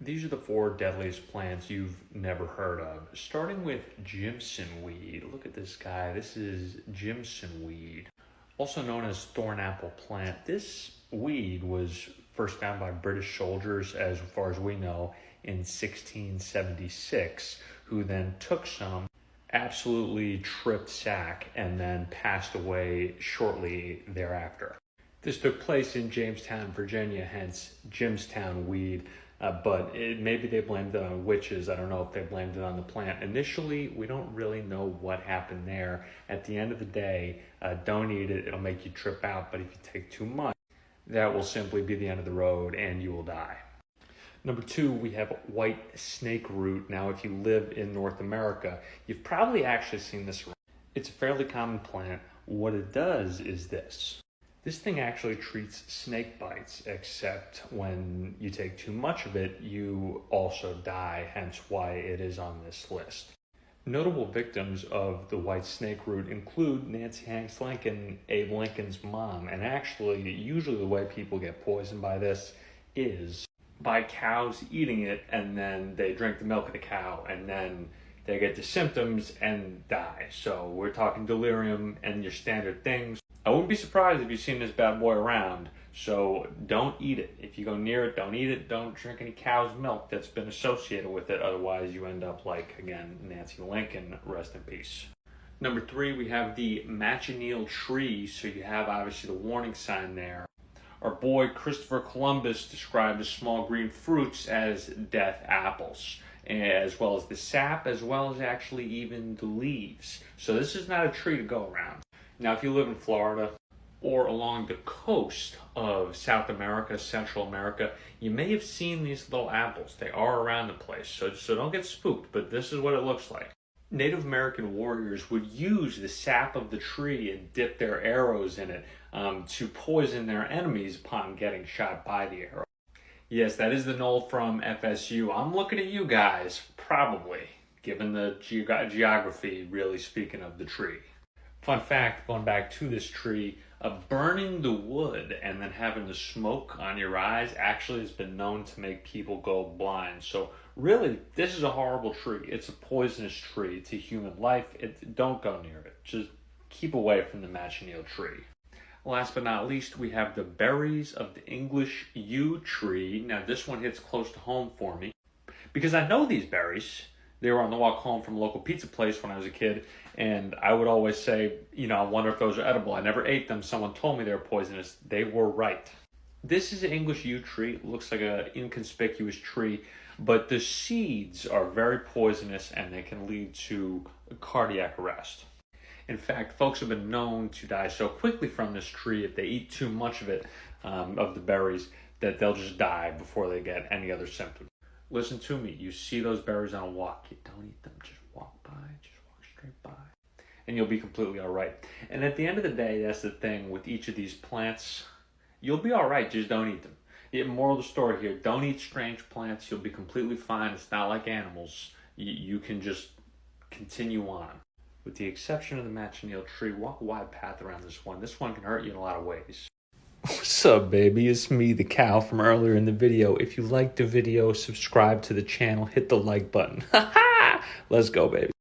These are the 4 deadliest plants you've never heard of. Starting with Jimson weed. Look at this guy. This is Jimson weed, also known as thornapple plant. This weed was first found by British soldiers, as far as we know, in 1676, who then took some, absolutely tripped sack, and then passed away shortly thereafter. This took place in Jamestown, Virginia, hence Jimstown weed. Maybe they blamed it on witches. I don't know if they blamed it on the plant. Initially, we don't really know what happened there. At the end of the day, don't eat it. It'll make you trip out. But if you take too much, that will simply be the end of the road and you will die. Number 2, we have white snake root. Now, if you live in North America, you've probably actually seen this around. It's a fairly common plant. What it does is this. This thing actually treats snake bites, except when you take too much of it, you also die, hence why it is on this list. Notable victims of the white snake root include Nancy Hanks Lincoln, Abe Lincoln's mom, and actually, usually the way people get poisoned by this is by cows eating it, and then they drink the milk of the cow, and then they get the symptoms and die. So we're talking delirium and your standard things. I wouldn't be surprised if you've seen this bad boy around, so don't eat it. If you go near it, don't eat it. Don't drink any cow's milk that's been associated with it. Otherwise, you end up like, again, Nancy Lincoln, rest in peace. Number 3, we have the machineal tree. So you have, obviously, the warning sign there. Our boy Christopher Columbus described the small green fruits as death apples, as well as the sap, as well as actually even the leaves. So this is not a tree to go around. Now, if you live in Florida or along the coast of South America, Central America, you may have seen these little apples. They are around the place, so don't get spooked, but this is what it looks like. Native American warriors would use the sap of the tree and dip their arrows in it to poison their enemies upon getting shot by the arrow. Yes, that is the Knoll from FSU. I'm looking at you guys, probably, given the geography, really speaking of the tree. Fun fact, going back to this tree, burning the wood and then having the smoke on your eyes actually has been known to make people go blind. So really, this is a horrible tree. It's a poisonous tree to human life. Don't go near it. Just keep away from the machineal tree. Last but not least, we have the berries of the English yew tree. Now, this one hits close to home for me because I know these berries. They were on the walk home from a local pizza place when I was a kid, and I would always say, I wonder if those are edible. I never ate them. Someone told me they were poisonous. They were right. This is an English yew tree. It looks like an inconspicuous tree, but the seeds are very poisonous, and they can lead to cardiac arrest. In fact, folks have been known to die so quickly from this tree if they eat too much of it, of the berries, that they'll just die before they get any other symptoms. Listen to me. You see those berries on a walk, you don't eat them. Just walk by. Just walk straight by. And you'll be completely all right. And at the end of the day, that's the thing with each of these plants. You'll be all right. Just don't eat them. The moral of the story here, don't eat strange plants. You'll be completely fine. It's not like animals. You can just continue on. With the exception of the machineal tree, walk a wide path around this one. This one can hurt you in a lot of ways. What's up, baby? It's me, the cow from earlier in the video. If you liked the video, subscribe to the channel, hit the like button. Let's go, baby.